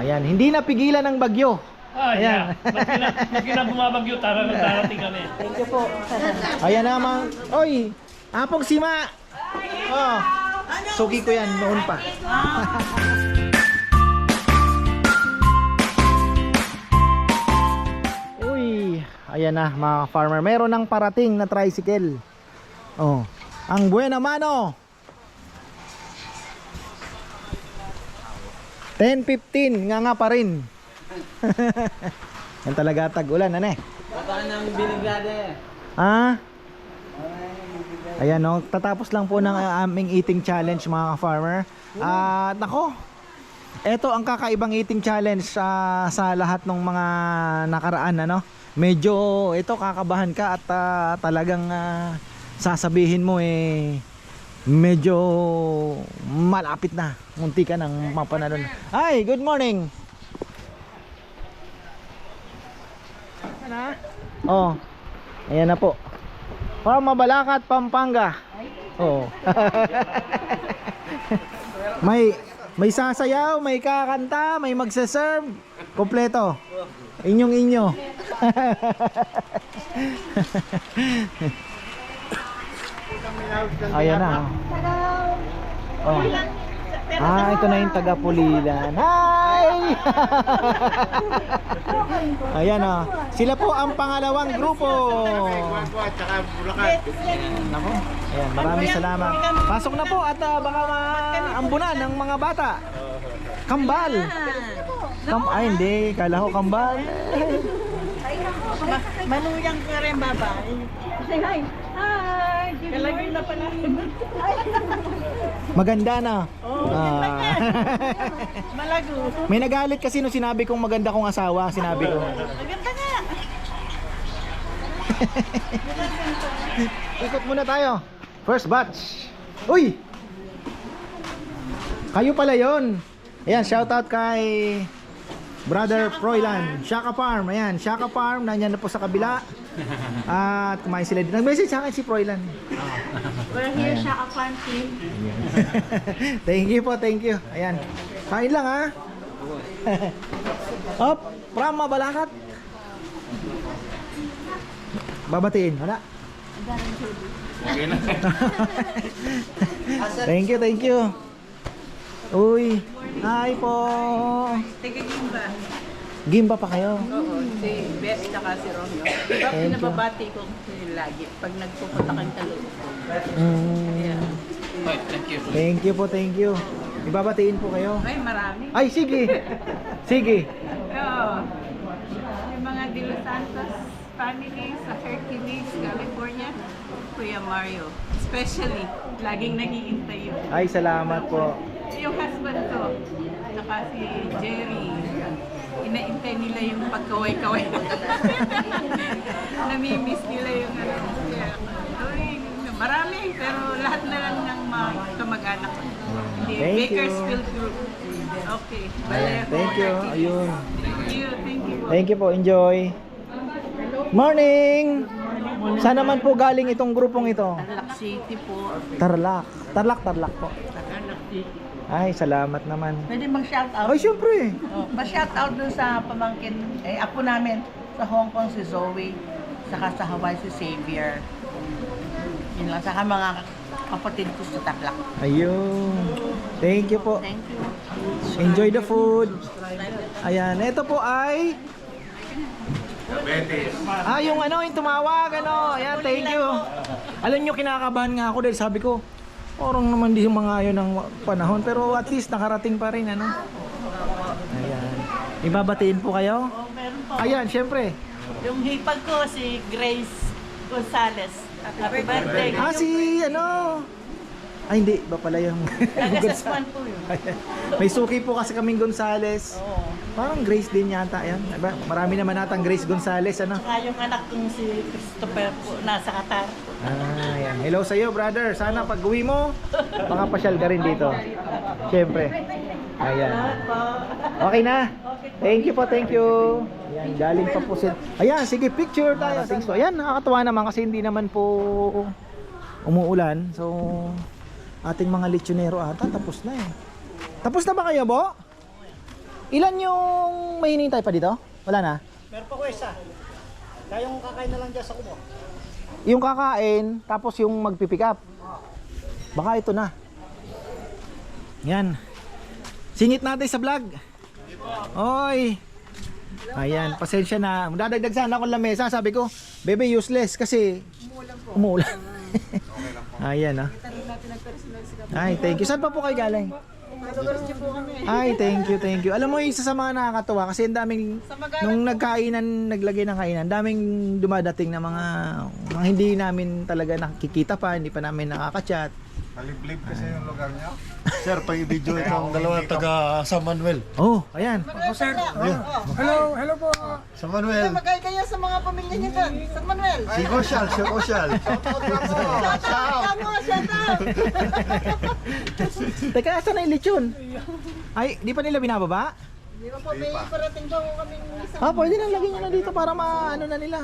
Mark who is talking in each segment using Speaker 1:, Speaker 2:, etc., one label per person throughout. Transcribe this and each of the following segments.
Speaker 1: Ayan, hindi napigilan ng bagyo.
Speaker 2: Ayan. Maski na bumabagyo, darating kami.
Speaker 1: Thank you po. Ayan naman. Oy, Apong Sima. Oh, suki ko yan noon pa. Uy, ayan na mga farmer. Meron ng parating na tricycle. Oh, ang buena mano. 10:15 nga pa rin. Yan talaga tag-ulan, ano eh?
Speaker 3: Baka nang binigade.
Speaker 1: Ah? Ayan, no, tatapos lang po ng aming eating challenge mga ka-farmer. Nako, eto ang kakaibang eating challenge sa lahat ng mga nakaraan, ano? Medyo ito kakabahan ka at talagang sasabihin mo medyo malapit na. Munti ka nang mapanalo. Hi, good morning. Oh, ayan na po. From Mabalacat, Pampanga. Oh. may sasayaw, may kakanta, may magse-serve, kompleto. Inyong-inyo. Ayan na. Oh. Ito na yung taga-Pulilan. Hi! Ayan o. Sila po ang pangalawang grupo. Nako. Ayan, maraming salamat. Pasok na po at baka maambunan ng mga bata. Kambal. Ay, hindi. Kala ko kambal.
Speaker 3: Manuyang ka rin babae. Say hi. Hi. Kalagay na pala.
Speaker 1: Maganda na.
Speaker 3: Malago.
Speaker 1: May nagalit kasi nung sinabi kong maganda kong asawa. Sinabi ko.
Speaker 3: Maganda nga.
Speaker 1: Ikot muna tayo. First batch. Uy! Kayo pala yon. Ayan, shoutout kay Brother Froilan, Shaka Farm. Ayan, Shaka Farm, nandiyan na po sa kabila. At kumain sila din. Nag-message sa akin si Froilan.
Speaker 3: We're here, Shaka Farm team.
Speaker 1: Thank you po, thank you. Ayan. Kain lang ha. Op, from Mabalacat. Babatiin, wala. Thank you, thank you. Uy, hi po.
Speaker 3: Taga Gimba.
Speaker 1: Gimba pa kayo?
Speaker 3: Oo, si Beth tsaka si Romeo. Diba pinababati ko lagi pag nagpupunta kang Talog. Yeah.
Speaker 1: Thank you po, thank you. Ibabatiin po kayo.
Speaker 3: Ay, marami.
Speaker 1: Ay, sige. Sige.
Speaker 3: Oo. Yung mga De Los Santos family sa Hercules, California, Kuya Mario. Especially, laging naghihintay yun.
Speaker 1: Ay, salamat po.
Speaker 3: Yung husband ko, tsaka si Jerry, inaintay nila yung pagkaway-kaway. Namimiss nila yung marami, pero lahat na lang ng mga kamag-anak ko.
Speaker 1: Thank
Speaker 3: Bakersfield
Speaker 1: you.
Speaker 3: Group. Okay.
Speaker 1: Thank you. Ayun.
Speaker 3: Thank you. Thank you.
Speaker 1: Thank you po. Enjoy. Morning! Saan naman po galing itong grupong ito?
Speaker 3: Tarlac City po.
Speaker 1: Tarlac. Tarlac po.
Speaker 3: Tarlac City.
Speaker 1: Ay, salamat naman.
Speaker 3: Pwede mag-shoutout?
Speaker 1: Ay, syempre.
Speaker 3: Ma-shoutout dun sa pamangkin, apo namin sa Hong Kong si Zoe, saka sa Hawaii si Xavier. Yun lang, saka mga kapatid ko sa Tarlac.
Speaker 1: Ayun. Thank you po.
Speaker 3: Thank you.
Speaker 1: Enjoy the food. Ayan, ito po ay yung yung tumawag, Ayan, thank you. Alam nyo, kinakabahan nga ako dahil sabi ko, parang naman di yung mga yun ng panahon, pero at least nakarating pa rin, Ayan. Ibabatiin po kayo?
Speaker 3: Oh, meron po.
Speaker 1: Ayan, syempre.
Speaker 3: Yung hipag ko, si Grace Gonzalez. Happy birthday.
Speaker 1: Si Ay, hindi. Ba pala yung
Speaker 3: Nagasasman po yun.
Speaker 1: May suki po kasi kaming Gonzales.
Speaker 3: Oo.
Speaker 1: Parang Grace din yata. Ayan. Diba? Marami naman natang Grace Gonzales.
Speaker 3: Saka yung anak kong si Christopher po, nasa Qatar.
Speaker 1: Ayan. Hello sa iyo, brother. Sana pag uwi mo, makapasyal ka rin dito. Siyempre. Ayan. Okay na? Thank you po, thank you. Ayan, galing pa po sila. Ayan, sige, picture tayo. So, ayan, nakakatuwa naman kasi hindi naman po umuulan. So, ating mga lechonero ata, tapos na eh. Tapos na ba kayo, Bo? Ilan yung may hinihintay pa dito? Wala na?
Speaker 4: Meron pa ko isa. Kaya yung kakain na lang dyan sa kubo.
Speaker 1: Yung kakain, tapos yung magpipick up. Baka ito na. Yan. Singit natin sa vlog. Oy. Ayan, pasensya na. Dadagdag sana akong lamesa. Sabi ko, bebe useless kasi umuulan. Ayan, ah. Ay, thank you. Saan pa po kayo galing? Ay, thank you, thank you. Alam mo, isa sa mga nakakatuwa kasi ang daming, nung nagkainan, naglagay ng kainan, daming dumadating na mga hindi namin talaga nakikita pa, hindi pa namin nakaka-chat.
Speaker 5: Kaliblib kasi yung lugar niya.
Speaker 6: Sir, pang-video itong dalawa taga San Manuel.
Speaker 1: Oh, ayan.
Speaker 4: Hello po.
Speaker 6: San Manuel.
Speaker 3: Magkaya kayo sa mga pamilya niyo dyan, San Manuel.
Speaker 6: Si Kosyal, si Kosyal.
Speaker 1: Teka, saan na yung lechon? Ay, di pa nila binababa?
Speaker 3: Di ba po, may parating daw kaming isang
Speaker 1: Ah, pwede nang lagyan nyo na dito para maano na nila.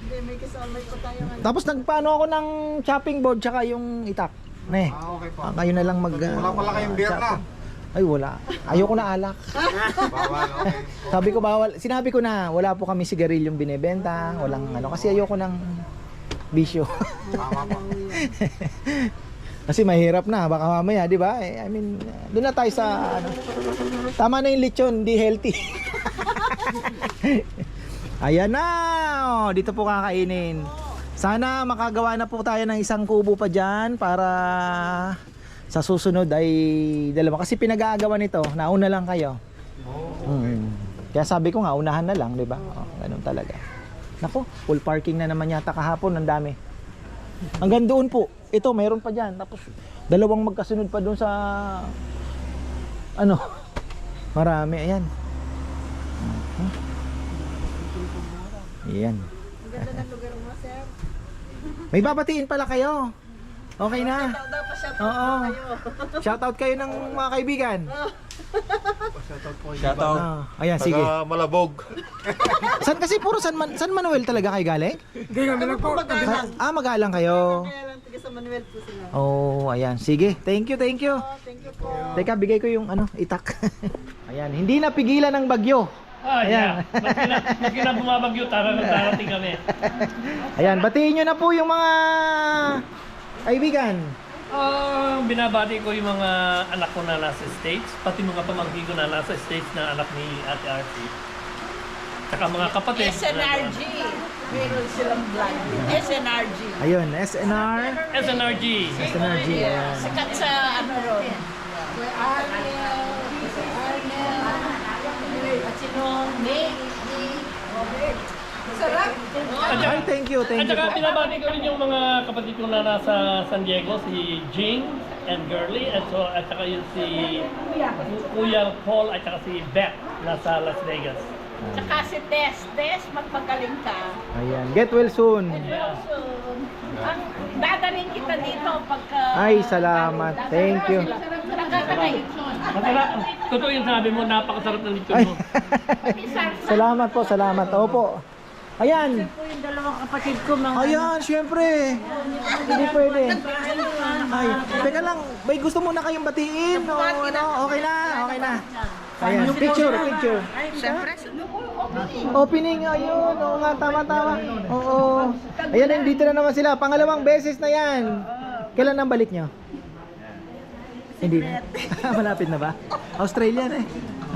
Speaker 3: may kasama ko tayo ngayon.
Speaker 1: Tapos nagpaano ako ng chopping board tsaka yung itak. Ne.
Speaker 5: Okay po.
Speaker 1: Kayo na lang mag...
Speaker 5: Wala pala kayong beer na.
Speaker 1: Ay, wala. Ayoko na alak.
Speaker 5: Bawal, okay.
Speaker 1: Sabi ko bawal. Sinabi ko na wala po kami sigarilyong binebenta, walang ano kasi ayoko ng bisyo.
Speaker 5: Tama po.
Speaker 1: Kasi mahirap na baka mamaya, 'di ba? I mean, doon na tayo sa ano. Tama na yung lechon, di healthy. Ayan na. Oh, dito po kakainin. Sana makagawa na po tayo ng isang kubo pa diyan para sa susunod ay dalawa kasi pinag-aagawan nito. Nauna lang kayo. Kaya sabi ko nga unahan na lang, 'di ba? Oh, ganun talaga. Nako, full parking na naman yata kahapon, ang dami. Hanggang doon po. Ito, mayroon pa diyan. Tapos dalawang magkasunod pa doon sa ano. Marami, ayan. Ayan.
Speaker 3: Ang ganda ng lugar mo, sir.
Speaker 1: May babatiin pala kayo. Okay na.
Speaker 3: Daw pa siya
Speaker 1: Oo. Shoutout kayo ng mga kaibigan.
Speaker 6: Shoutout.
Speaker 1: Ayan, sige.
Speaker 6: Taga Malabog.
Speaker 1: San kasi puro San Manuel talaga kayo galing?
Speaker 4: Hindi kami lang po.
Speaker 1: Magalang kayo.
Speaker 3: Kaya lang taga sa Manuel po sila.
Speaker 1: Oh, ayan. Sige. Thank you, thank you.
Speaker 3: Thank you po.
Speaker 1: Teka, bigay ko yung ano, itak. Ayan, hindi na pigilan ng bagyo.
Speaker 2: Yeah. Maski na bumabagyo, darating kami.
Speaker 1: Ayan, batiin nyo na po yung mga kaibigan.
Speaker 2: Binabati ko yung mga anak ko na nasa States, pati mga pamangkin ko na nasa States na anak ni Ate Archie. Tsaka mga kapatid.
Speaker 3: SNRG. Meron silang vlog. SNRG.
Speaker 1: Ayun, SNR.
Speaker 2: SNRG.
Speaker 1: SNRG, ayan.
Speaker 3: Sikat sa ano ron. At sino? Nick. Sarap.
Speaker 1: Ay, thank you,
Speaker 2: At
Speaker 1: thank you
Speaker 2: saka
Speaker 1: po.
Speaker 2: binabati ko rin yung mga kapatid ko na nasa San Diego, si Jing and Girly, at saka yung si Kuya Paul at saka si Beth nasa Las Vegas.
Speaker 3: Tsaka si Tess. Tess, magpagaling ka.
Speaker 1: Ayan, get well soon.
Speaker 3: Ang dadaling kita dito pagka...
Speaker 1: Ay, salamat. Thank you.
Speaker 2: Masarap. Totoo yung sabi mo, napakasarap ng lechon
Speaker 1: Ay.
Speaker 2: mo.
Speaker 1: Salamat po, salamat. Opo. Ayan.
Speaker 3: Po yung dalawang kapatid ko, mga...
Speaker 1: Ayan, syempre. Hindi pwede. Ay, teka lang. May gusto muna kayong batiin? O, ano? Okay na, okay na. Ayan, picture.
Speaker 3: Siyempre,
Speaker 1: Opening, ayun. Oo nga, tama. Oo. Ayan, dito na naman sila. Pangalawang beses na yan. Kailan ang balik nyo? Hindi na. Malapit na ba? Australian eh.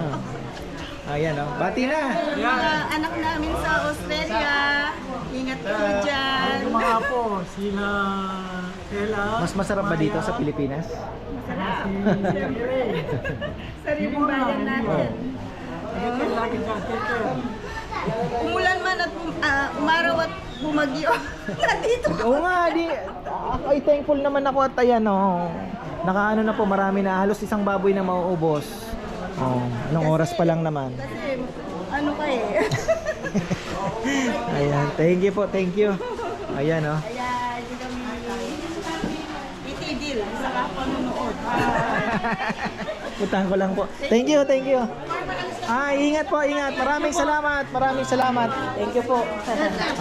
Speaker 1: Oh. Ayan, oh. Bati na.
Speaker 3: mga anak namin sa Australia. Ingat kayo dyan.
Speaker 4: Mga po, sila Ella.
Speaker 1: Mas masarap ba dito sa Pilipinas?
Speaker 3: Sariling bayan natin.
Speaker 4: Lagi dyan, take care.
Speaker 3: Umulan man at umaraw at bumagyo. Nandito.
Speaker 1: Oo nga, ay thankful naman ako at ayan, oh. Nakaano na po, marami na. Halos isang baboy na mauubos. Oh, anong oras pa lang naman.
Speaker 3: Kasi ano ka eh.
Speaker 1: Ayan, thank you po, thank you. Ayan, oh.
Speaker 3: Kaya hindi kami itigil sa kapanonood.
Speaker 1: Putang ko lang po. Thank you. Ingat po, ingat. Maraming salamat. Thank you po.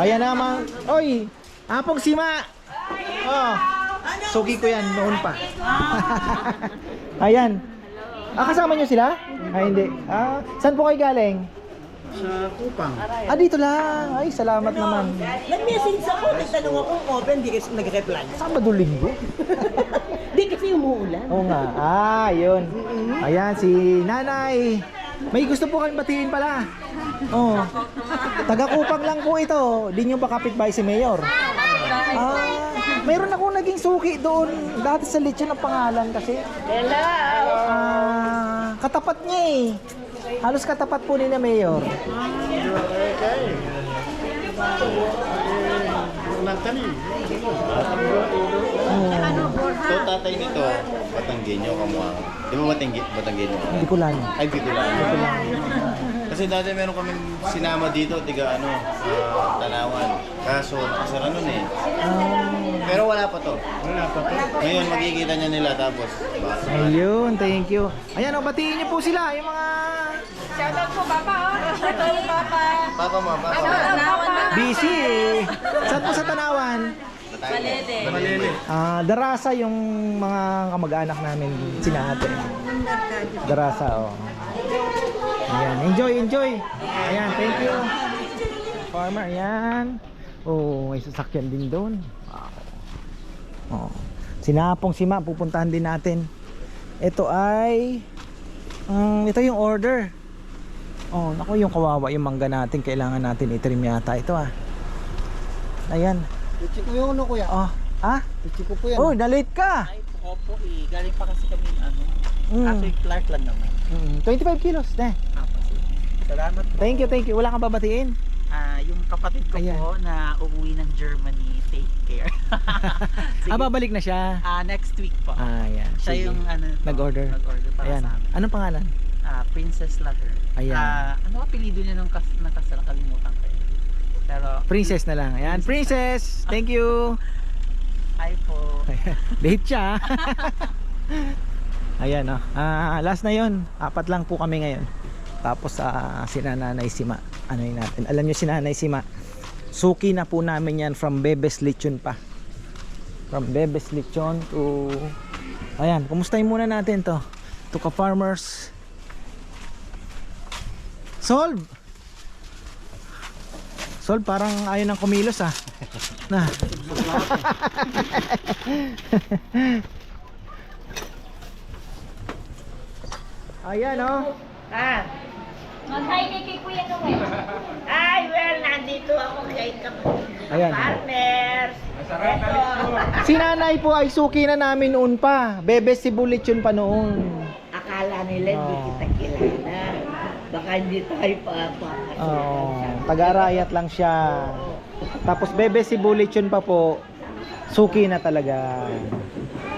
Speaker 1: Ayan naman. Oy, Apong Sima. Oh. Sugi ko yan noon pa. Ayan. Kasama niyo sila? Ay, hindi. Saan po kayo galing?
Speaker 4: Sa Kupang.
Speaker 1: Dito lang. Ay, salamat naman.
Speaker 7: Nag-message ako, nagtanong ako kung open, hindi kasi nag-reply.
Speaker 1: Sabado linggo.
Speaker 7: Hindi kasi umuulan.
Speaker 1: Oo nga. Yun. Ayan, si Nanay. May gusto po kayong batiin pala. Oh. Taga-Kupang lang po ito. Di nyo ba kapitbahay si Mayor? Mayroon akong naging suki doon. Dati sa lechon ang pangalan kasi.
Speaker 3: Hello!
Speaker 1: Katapat niya eh. Halos katapat po ni na Mayor.
Speaker 8: So tatay nito, Batanggenyo kamukha. Di ba Batanggenyo?
Speaker 1: Hindi ko lang.
Speaker 8: Ay, Bicolano. Kasi dati meron kaming sinama dito, Tanawan. Kaso, nakasara nun eh. Pero wala pa to. Ngayon, makikita niya nila tapos.
Speaker 1: Ayun, thank you. Ayan, batiin niyo po sila, yung mga
Speaker 3: Shoutout po, Papa! Shoutout po, Papa!
Speaker 8: Papa mo, papa.
Speaker 1: busy eh. Saan po sa Tanawan?
Speaker 8: Malili.
Speaker 1: Darasa yung mga kamag-anak namin, sina ate. Darasa, oh. Ayan, enjoy. Ayan, thank you. Farmer, ayan. Oh, may sasakyan din doon. Wow. Oh. Sinapong sima, pupuntahan din natin. Ito ay ito yung order. Oh, naku, yung kawawa yung mangga natin, kailangan natin i-trim yata ito Ayan.
Speaker 4: Ichi ko yung kuya.
Speaker 1: Ichi
Speaker 4: ko po yan.
Speaker 1: Oh, na-late ka.
Speaker 7: Opo galing pa kasi kami,
Speaker 1: Clark
Speaker 7: lang naman.
Speaker 1: 25 kilos, ne.
Speaker 7: Salamat po.
Speaker 1: Thank you. Wala kang babatiin?
Speaker 7: Yung kapatid ko
Speaker 1: Ayan.
Speaker 7: po na uuwi ng Germany, take care.
Speaker 1: Babalik na siya.
Speaker 7: Next week po.
Speaker 1: Ayan.
Speaker 7: Siya
Speaker 1: sige.
Speaker 7: yung
Speaker 1: Nag-order.
Speaker 7: para
Speaker 1: Ayan.
Speaker 7: sa amin.
Speaker 1: Anong pangalan?
Speaker 7: Princess Lager.
Speaker 1: Ayan.
Speaker 7: Ano apelido niya nung nakasal, kalimutan ko. Pero
Speaker 1: Princess na lang. Ayan, Princess. Thank you.
Speaker 7: hi po.
Speaker 1: Late siya. Ayan, oh. Last na yon. 4 lang po kami ngayon. Tapos si Nanay Sima. Ano yun natin? Alam nyo si Nanay Sima. Suki na po namin yan from Bebes Lechon pa. From Bebes Lechon to... Ayan, kumustahin muna natin to. To ka-farmers. Solve! Solve, parang ayaw ng kumilos na. Ayan oh.
Speaker 9: Mag-hi kay Kuya Noel.
Speaker 3: Ay, well, nandito ako kay
Speaker 1: Ayan.
Speaker 3: Farmers.
Speaker 1: Si Nanay po ay suki na namin noon pa. Bebes si Bulityon pa noon.
Speaker 3: Akala nila hindi kita kilala. Baka hindi tayo
Speaker 1: Taga-Arayat lang siya. Tapos Bebes si Bulityon pa po. Suki na talaga.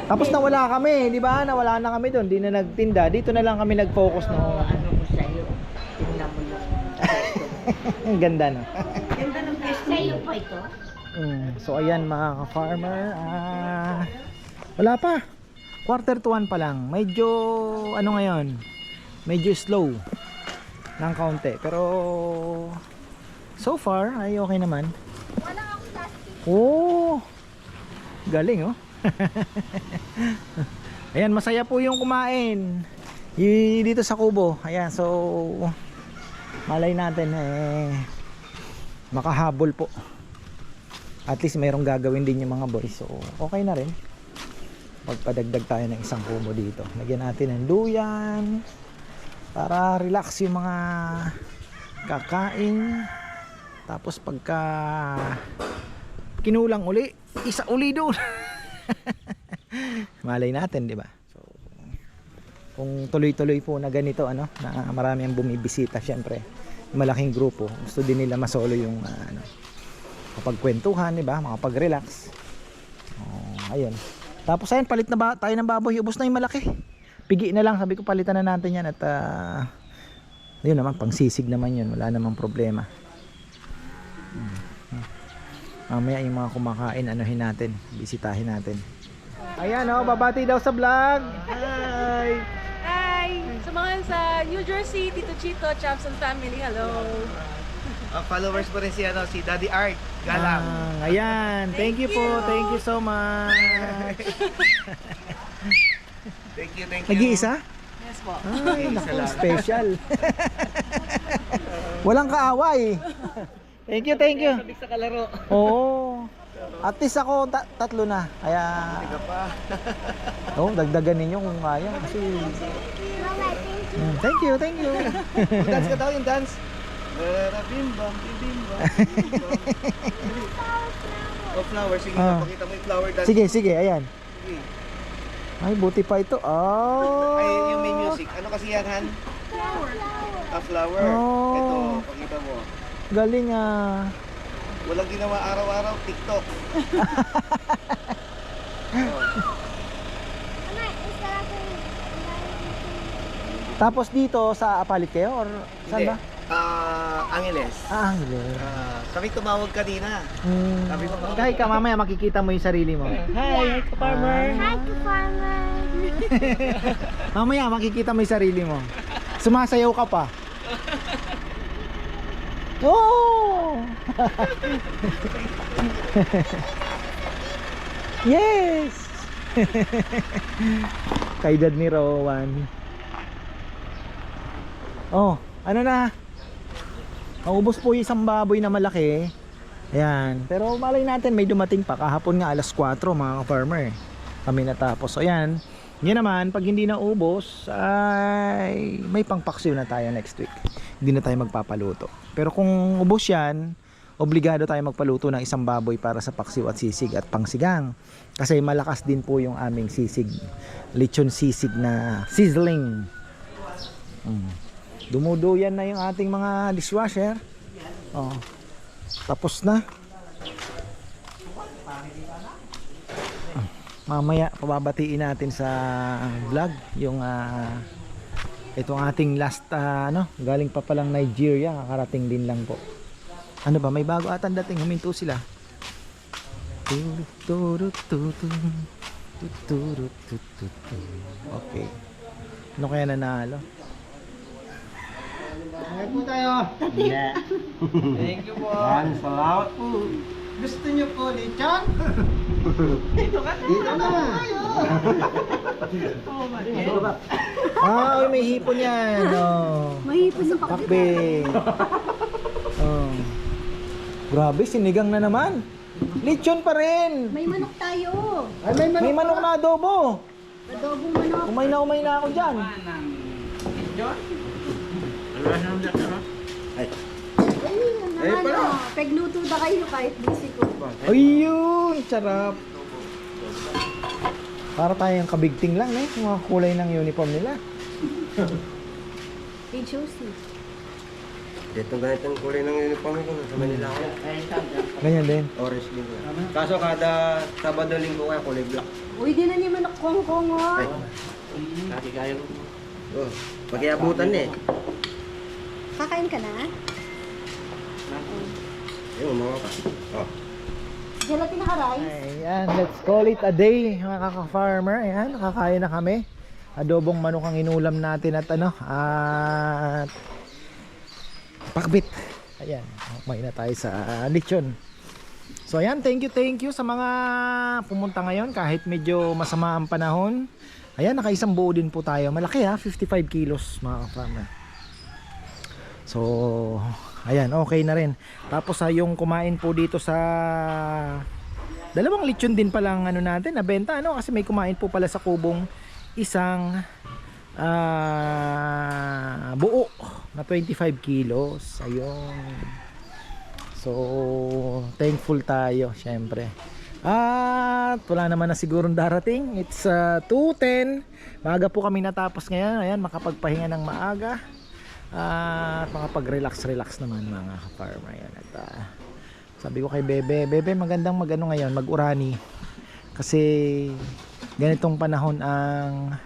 Speaker 1: Tapos nawala kami, di ba? Nawala na kami doon, di na nagtinda. Dito na lang kami nag-focus noon.
Speaker 3: Ano ko sa'yo? Tingnan mo yung
Speaker 1: Ang ganda no.
Speaker 3: ganda ng
Speaker 9: Sa'yo po ito.
Speaker 1: So ayan mga ka-farmer, wala pa. 1:45 pa lang. Medyo ano ngayon? Medyo slow ng kaunti. Pero so far ay okay naman. Oh. Galing oh. Ayan, masaya po yung kumain dito sa Kubo. Ayan, so malay natin makahabol po. At least mayroong gagawin din yung mga boys. So okay na rin. Pagpadagdag tayo ng isang kubo dito. Lagyan natin ng duyan para relax yung mga kakain. Tapos pagka kinulang uli, isa uli doon. Malay natin, di ba? So kung tuloy-tuloy po na ganito na marami ang bumibisita, syempre malaking grupo, gusto din nila masolo yung kapagkwentuhan, di ba? Makapag-relax. Ayun. Tapos ayun, palit na ba tayo ng baboy, ubos na yung malaki. Pigi na lang, sabi ko palitan na natin yan at yun naman, pangsisig naman yun, wala namang problema. Mamaya yung mga kumakain, anuhin natin, bisitahin natin. Ayan babati daw sa vlog. Hi!
Speaker 10: Hi! Sa mga sa New Jersey, Tito Chito, Chamson family, hello!
Speaker 7: Followers po rin si Daddy Art Galang.
Speaker 1: Ayan, thank you po, thank you so much.
Speaker 7: Thank you.
Speaker 1: Nag-iisa?
Speaker 10: Yes po.
Speaker 1: Ay, naku, special. Walang kaaway. Thank you, thank you.
Speaker 7: Sabik sa kalaro.
Speaker 1: Oo. At least ako tatlo na. Kaya dagdagan ninyo kung kaya kasi thank you, thank you.
Speaker 7: Dance ka daw yung dance. Bimbam, bimbam. Oh, flower. Sige, pakita mo yung flower dance.
Speaker 1: Sige, ayan.
Speaker 7: Sige.
Speaker 1: Ay, buti pa ito. Oh.
Speaker 7: Ay, yung may music. Ano kasi yan, Han? A flower.
Speaker 1: Oh.
Speaker 7: Ito, pakita mo.
Speaker 1: Galing ah.
Speaker 7: Walang ginawa araw-araw, TikTok.
Speaker 1: Tapos dito sa Apalit kayo or saan ba?
Speaker 7: Angeles.
Speaker 1: Angeles.
Speaker 7: Kami tumawag kanina. Sabi ko,
Speaker 1: Kahit ka mamaya makikita mo yung sarili mo.
Speaker 2: Hi, ka-farmer.
Speaker 9: Hi to farmer.
Speaker 1: Mamaya makikita mo yung sarili mo. Sumasayaw ka pa. Oh! Yes! Kay dad ni Rowan. Oh, ano na? Naubos po yung isang baboy na malaki. Ayan. Pero malay natin may dumating pa. Kahapon nga alas 4 mga ka-farmer. Kami natapos. So ayan. Yan naman, pag hindi na ubos, ay may pangpaksiw na tayo next week. Hindi na tayo magpapaluto. Pero kung ubos yan, obligado tayo magpaluto ng isang baboy para sa paksiw at sisig at pangsigang. Kasi malakas din po yung aming sisig. Lechon sisig na sizzling. Dumuduyan na yung ating mga dishwasher. Oh. Tapos na. Mamaya pababatiin natin sa vlog yung itong ating last galing pa palang Nigeria, kakarating din lang po. Ano ba, may bago atan dating, huminto sila. Okay. Ano kaya nanalo?
Speaker 4: Ngayon po tayo.
Speaker 7: thank you po.
Speaker 4: Salamat po. Gusto niyo po lechon? Dito na.
Speaker 1: Ay, may hipon yan. Oh.
Speaker 9: May hipon sa
Speaker 1: Pakbe. Oh. Grabe, sinigang na naman. Lechon pa rin.
Speaker 9: May manok tayo.
Speaker 4: Ay, may
Speaker 1: May manok na adobo.
Speaker 9: Adobong manok.
Speaker 1: Umay na ako dyan.
Speaker 9: Ay, ano, pegluto na kayo kahit busy ko.
Speaker 1: Ayun, sarap. Para tayong kabigting lang yung mga kulay ng uniform nila.
Speaker 9: Hey, Josie.
Speaker 7: Ito ganitong kulay ng uniform ko sa Manila ako.
Speaker 1: Ganyan din.
Speaker 7: Orange din ko. Kaso kada Sabado Linggo kaya kulay black.
Speaker 9: Uy, di na ni manok kong oh.
Speaker 7: Lagi kaya mo. Oh, pag-iabutan eh.
Speaker 9: Kakain ka na?
Speaker 7: Ayun, mga ka. Oh.
Speaker 9: Gelatin na rice.
Speaker 1: Ayan, let's call it a day mga kaka-farmer. Ayan, nakakain na kami. Adobong manok ang inulam natin at at pakbit. Ayan, may na tayo sa lechon. So ayan, thank you sa mga pumunta ngayon kahit medyo masama ang panahon. Ayan, nakaisang buo din po tayo. Malaki 55 kilos mga ka-farmer. So ayan, okay na rin. Tapos yung kumain po dito sa dalawang lechon din palang natin nabenta kasi may kumain po pala sa kubong isang buo na 25 kilos. Ayun. So thankful tayo syempre. At wala naman na sigurong darating. It's 2:10. Maaga po kami natapos ngayon. Ayan, makapagpahinga ng maaga. At makapag-relax naman mga ka-farmer. Ayan. At sabi ko kay Bebe, magandang ngayon, mag-urani. Kasi ganitong panahon ang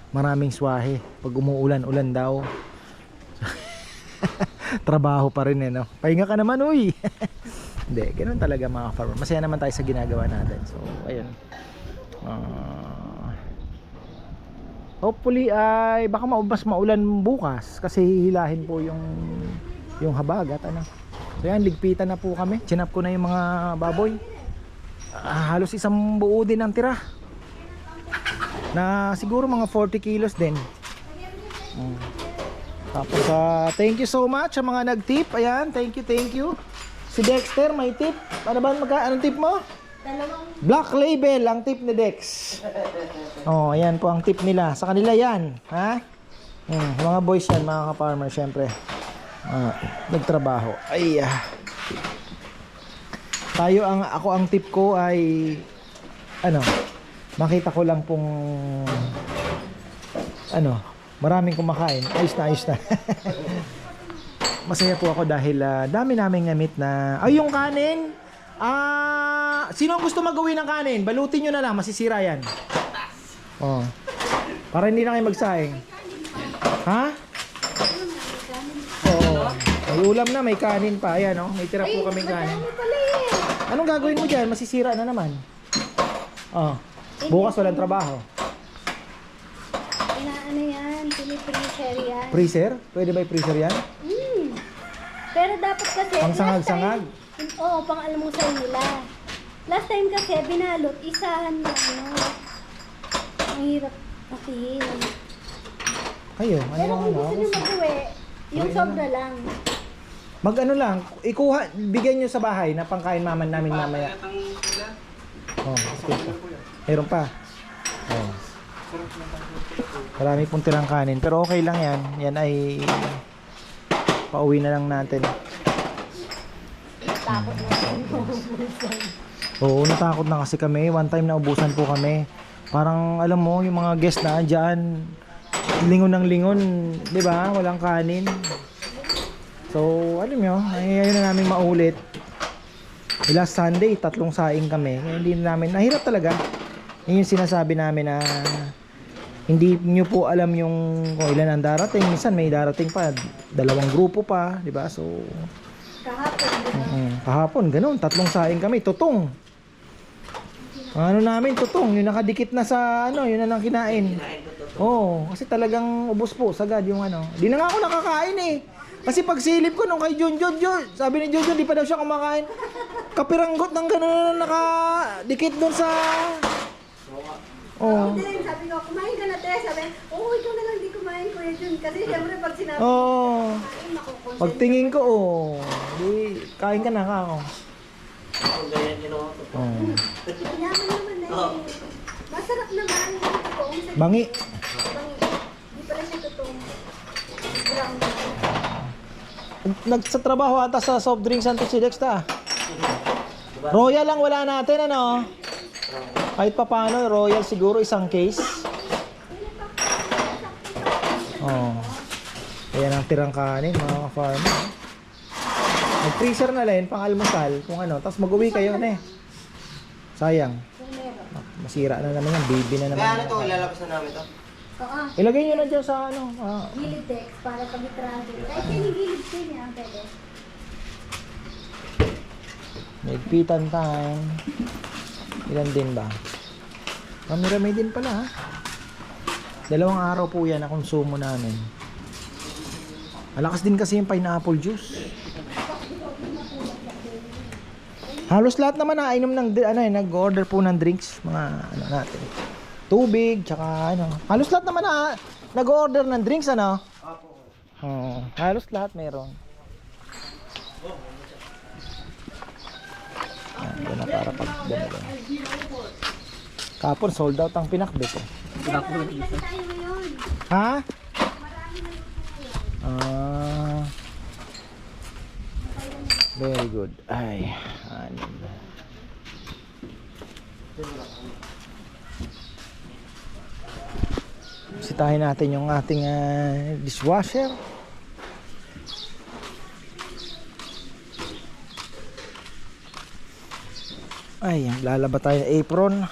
Speaker 1: maraming swahe. Pag umuulan-ulan daw, trabaho pa rin no? Pahinga ka naman uy. Hindi, ganoon talaga mga farmer. Masaya naman tayo sa ginagawa natin. So, ayun. Hopefully ay baka mas maulan bukas kasi hihilahin po yung habagat So yan, ligpitan na po kami. Chinap ko na yung mga baboy. Halos isang buo din ang tira. Na siguro mga 40 kilos din. Tapos thank you so much sa mga nag-tip. Ayan, thank you. Si Dexter may tip. Ano ba anong tip mo? Black Label ang tip ni Dex. Oh, ayan po ang tip nila. Sa kanila yan, ha? Mga boys yan, mga ka-farmer syempre. Nagtrabaho. Ay. Ako ang tip ko ay makita ko lang pong maraming kumakain. Ayos na. Masaya po ako dahil dami naming namit na yung kanin. Sino ang gusto mag-uwi ng kanin? Balutin nyo na lang, masisira yan. Oh. Para hindi na kayo magsaing. Ha? Oo. May ulam na, may kanin pa. Ayan, may tira po kaming kanin. Anong gagawin mo dyan? Masisira na naman. Bukas walang trabaho.
Speaker 9: Ano yan? Pinipreaser yan.
Speaker 1: Freezer? Pwede ba i-freezer yan?
Speaker 9: Pero dapat kasi...
Speaker 1: Pang sangag-sangag?
Speaker 9: Oo, pang almusal nila. Last time kasi, binalot, isahan na ang hirap pakihin.
Speaker 1: Kayo,
Speaker 9: Pero kung gusto nyo mag-uwi, yung sobra lang.
Speaker 1: Bigyan nyo sa bahay na pangkain namin mamaya. Meron pa. Marami pong tirang kanin, pero okay lang yan. Yan ay pauwi na lang natin. Oo, natakot na kasi kami. One time naubusan po kami. Parang alam mo, yung mga guest na dyan, lingon ng lingon, di ba? Walang kanin. So, alam nyo, ayaw na namin maulit. Last Sunday, 3 saing kami. Hindi namin, nahirap talaga. Yun yung sinasabi namin na hindi nyo po alam yung kung ilan ang darating. Minsan may darating pa, 2 grupo pa, di ba? So, kahapon, ganun, 3 saing kami, tutong. Namin, tutong, yung nakadikit na sa yun na lang kinain. Kasi talagang ubos po, sagad yung Di na nga ako nakakain eh. Kasi pag silip ko nung kay Junjun, sabi ni Junjun, di pa daw siya kumakain. Kapiranggot ng gano'n na nakadikit doon sa...
Speaker 9: Sabi ko, kumain ka na, te. Sabi, ikaw na lang di kumain, Kuya Jun. Kasi siyempre pag sinabi kumain, makukonsen.
Speaker 1: Pagtingin ko, di, kain ka na ka ako.
Speaker 9: Yaman naman eh. Masarap naman.
Speaker 1: Bangi.
Speaker 9: Di pala siya totoong brown.
Speaker 1: Sa trabaho ata sa soft drinks ang si Dexta. Royal lang wala natin, kahit pa paano, Royal siguro isang case. Ayan ang tirang kanin, mga farmer. Mag-freezer na lang, pang almusal, kung tapos mag-uwi kayo sayang. Masira na naman yan, baby na naman.
Speaker 7: Kaya ilalabas na namin to?
Speaker 9: Oo.
Speaker 1: Ilagay nyo na dyan sa
Speaker 9: Gilid Dex para pag-itraso. Kahit sinigilid ko niya, pwede.
Speaker 1: Nagpitan time. Ilan din ba? Rami-rami din pala 2 araw po yan na konsumo namin. Malakas din kasi yung pineapple juice. Halos lahat naman nainom ng nag-order po ng drinks, mga natin. Tubig, tsaka halos lahat naman nag-order ng drinks, halos lahat meron. Yan na para pag ganito. Kapon sold out ang pinakbet
Speaker 9: Marami kasi tayo ngayon.
Speaker 1: Ha? Very good. Ay, bisitahin natin yung ating dishwasher. Ay, lalaba tayo ng apron.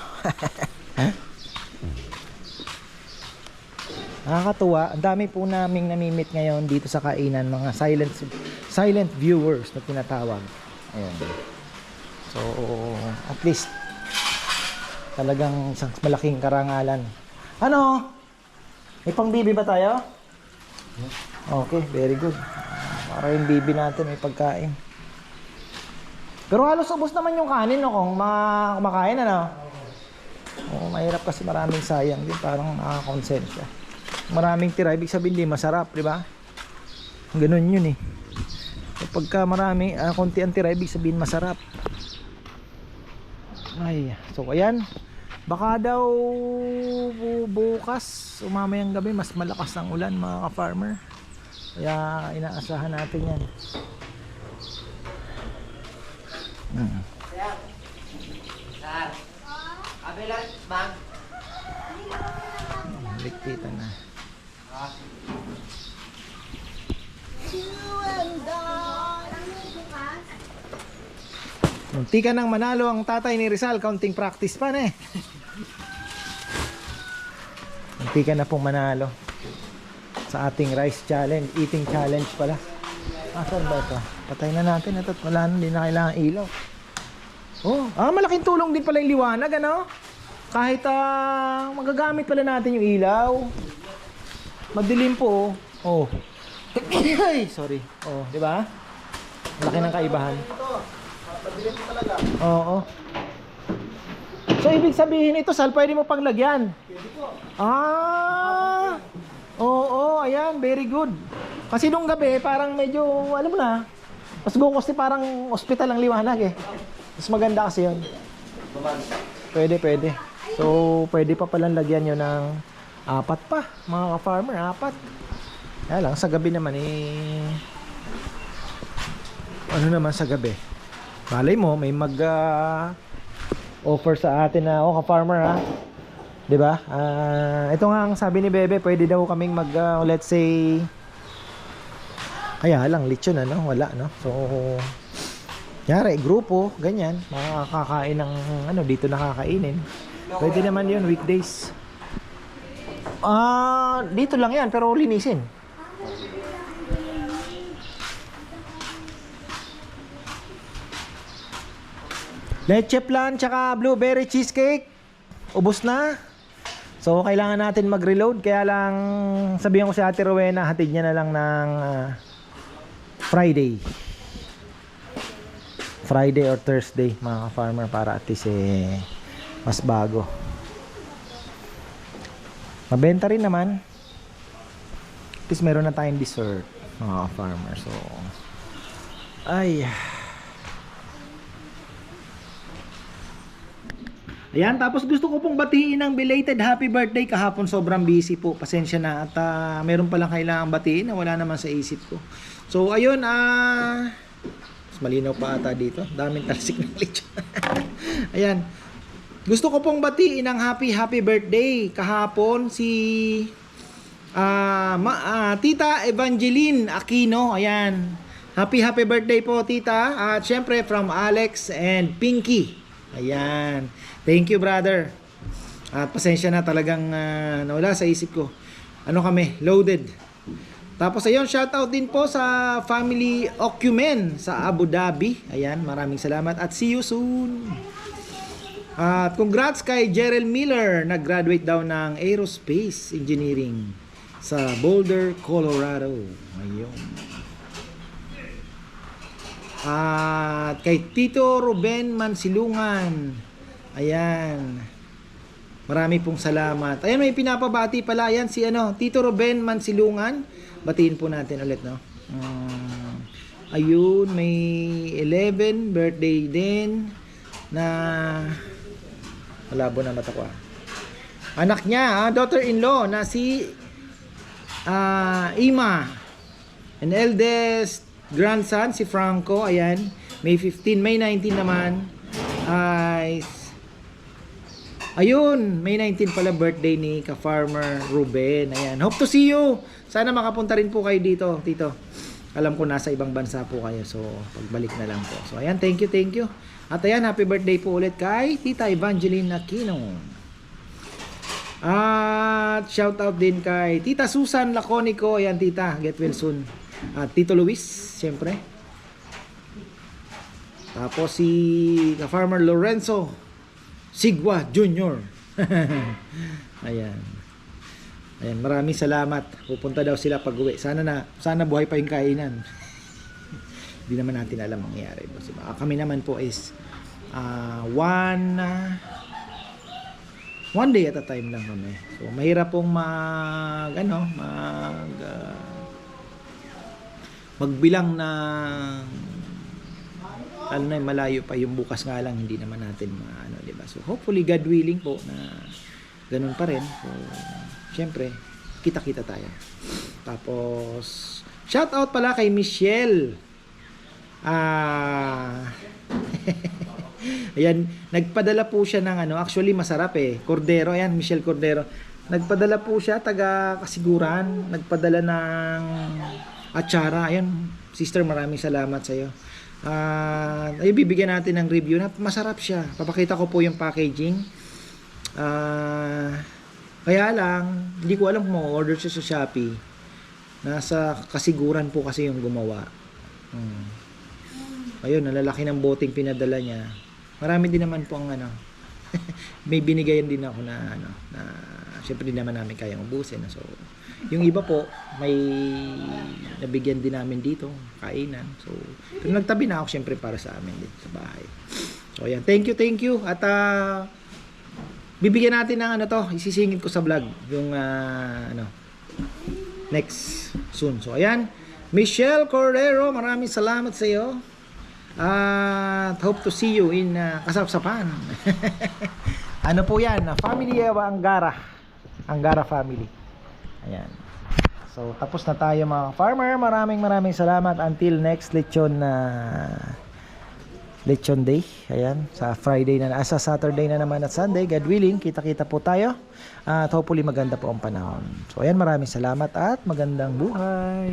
Speaker 1: Nakakatuwa, ang dami po naming namimit ngayon dito sa kainan, mga silent viewers na tinatawag. Ayan. So, at least talagang isang malaking karangalan. May pang bibi ba tayo? Okay, very good. Para yung bibi natin may pagkain. Pero halos ubos naman yung kanin kung kumakain Oo, mahirap kasi maraming sayang din, parang nakakonsensya. maraming tira, ibig sabihin di masarap, di ba? Ganun yun eh. Pagka marami, konti ang tira, ibig sabihin masarap. Ay, so ayan. Baka daw bukas, umamayang gabi, mas malakas ang ulan mga ka-farmer. Kaya inaasahan natin yan. Likpitan na. Munti ka nang manalo ang tatay ni Rizal, counting practice pa na eh. Munti ka na pong manalo sa ating rice challenge, eating challenge pala. Asan ba ito? Patay na natin ito, wala na, hindi na kailangan ilaw. Oh, malaking tulong din pala yung liwanag, ano? Kahit magagamit pala natin yung ilaw. Madilim po, oh. Ay, sorry. Oh, di ba? Laki ng kaibahan. Oo. So ibig sabihin ito, Sal, pwede mo pang lagyan. Oo, ayan, very good. Kasi nung gabi, parang medyo, alam mo na, mas gusto parang ospital ang liwanag eh. Mas maganda kasi yun. Pwede. So, pwede pa palang lagyan yun ng 4 pa, mga ka-farmer, 4. Kaya lang, sa gabi naman ano naman sa gabi? Malay mo, may offer sa atin na, ka-farmer ha. 'Di ba? Ito nga ang sabi ni Bebe, pwede daw kaming let's say, kaya lang lechon wala no. So yari grupo, ganyan, makakakain ng dito nakakainin. Pwede naman 'yun weekdays. Dito lang 'yan pero linisin. Leche flan tsaka blueberry cheesecake. Ubos na. So kailangan natin mag-reload, kaya lang sabihan ko si Ate Rowena, hatid niya na lang ng Friday or Thursday mga farmer, para at least mas bago. Mabenta rin naman. At least meron na tayong dessert mga farmer. So ayan, tapos gusto ko pong batiin ng belated happy birthday kahapon. Sobrang busy po, pasensya na. At meron palang kailangan batiin na wala naman sa isip ko. So ayun, mas malinaw pa ata dito, daming talsik ng lechon. Ayan, gusto ko pong batiin ng happy birthday kahapon si Tita Evangeline Aquino. Ayan, happy birthday po tita. At syempre from Alex and Pinky. Ayan, thank you brother. At pasensya na, talagang nawala sa isip ko. Kami, loaded. Tapos ayun, shoutout din po sa family Ocumen sa Abu Dhabi. Ayan, maraming salamat at see you soon. At congrats kay Jerel Miller, nag-graduate daw ng Aerospace Engineering sa Boulder, Colorado. Ayun. At kay Tito Ruben Mansilungan. Ayan. Marami pong salamat. Ayan, may pinapabati pala. Ayan si Tito Ruben Mansilungan. Batiin po natin ulit, no? Ayun, may 11 birthday din na malabo na mata ko. Anak niya, daughter-in-law na si Ima. An eldest grandson si Franco. Ayan, May 15, May 19 naman ay ayun, May 19 pala birthday ni ka-farmer Ruben. Ayan, hope to see you. Sana makapunta rin po kayo dito, Tito. Alam ko nasa ibang bansa po kayo, so pagbalik na lang po. So ayan, thank you. At ayan, happy birthday po ulit kay Tita Evangeline Aquino. At shout out din kay Tita Susan Laconico. Ayan, Tita, get well soon. At Tito Luis, siyempre. Tapos si ka-farmer Lorenzo Sigwa Jr. Ayan. Ayan, maraming salamat. Pupunta daw sila pag-uwi. Sana buhay pa yung kainan. Hindi naman natin alam ang nangyayari. Kami naman po is 1 one day at a time lang kami. So mahirap pong magbilang ng lalo na malayo pa yung bukas nga lang, hindi naman natin di ba? So hopefully God willing po na ganun pa rin. So syempre kita-kita tayo. Tapos shout out pala kay Michelle. Ayan, nagpadala po siya ng actually masarap Cordero, ayan, Michelle Cordero. Nagpadala po siya, taga Kasiguran, nagpadala ng atsara. Ayan, sister, maraming salamat sa iyo. Ay bibigyan natin ng review na masarap siya. Papakita ko po yung packaging. Kaya lang, hindi ko alam kung ma-order siya sa Shopee. Nasa Kasiguran po kasi yung gumawa. Ayun, nalalaki ng boteng pinadala niya. Marami din naman po ang may binigayan din ako na syempre din naman namin kayang ubusin. So, yung iba po, may nabigyan din namin dito, kainan. So, pero nagtabi na ako syempre para sa amin dito sa bahay. So, ayan. Thank you. At bibigyan natin ng isisingit ko sa vlog. Yung next soon. So, ayan. Michelle Cordero, maraming salamat sa iyo. Hope to see you in Kasapsapan. Ano po yan? Family Angara family. Ayan. So tapos na tayo mga farmer. Maraming salamat until next lechon day. Ayan, sa Friday na sa Saturday na naman at Sunday, God willing, kita-kita po tayo. At hopefully maganda po ang panahon. So ayan, maraming salamat at magandang buhay.